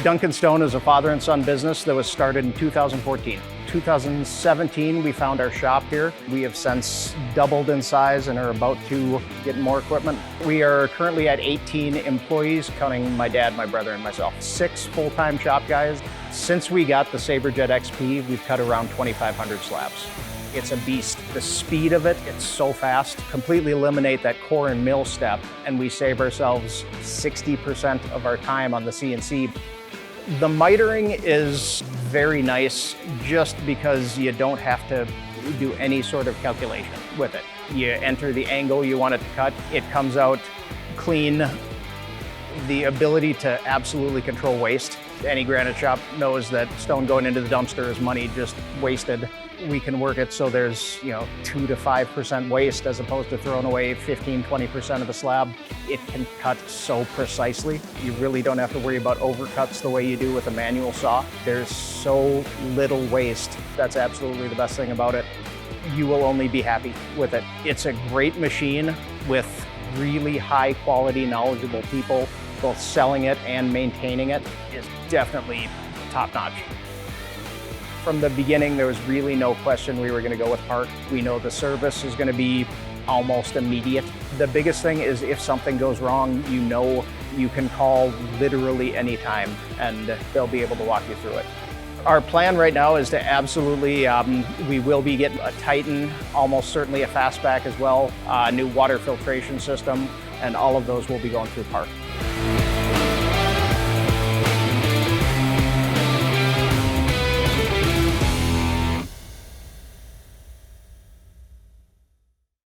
Duncan Stone is a father and son business that was started in 2014. 2017, we found our shop here. We have since doubled in size and are about to get more equipment. We are currently at 18 employees, counting my dad, my brother, and myself. 6 full-time shop guys. Since we got the SABERjet XP, we've cut around 2,500 slabs. It's a beast. The speed of it, it's so fast. Completely eliminate that core and mill step, and we save ourselves 60% of our time on the CNC. The mitering is very nice just because you don't have to do any sort of calculation with it. You enter the angle you want it to cut, it comes out clean. The ability to absolutely control waste. Any granite shop knows that stone going into the dumpster is money just wasted. We can work it so there's 2 to 5% waste as opposed to throwing away 15–20% of the slab. It can cut so precisely. You really don't have to worry about overcuts the way you do with a manual saw. There's so little waste. That's absolutely the best thing about it. You will only be happy with it. It's a great machine with really high quality, knowledgeable people. Both selling it and maintaining it is definitely top notch. From the beginning, there was really no question we were going to go with park. We know the service is going to be almost immediate. The biggest thing is if something goes wrong, you can call literally any time and they'll be able to walk you through it. Our plan right now is to absolutely, we will be getting a Titan, almost certainly a fastback as well, a new water filtration system, and all of those will be going through park.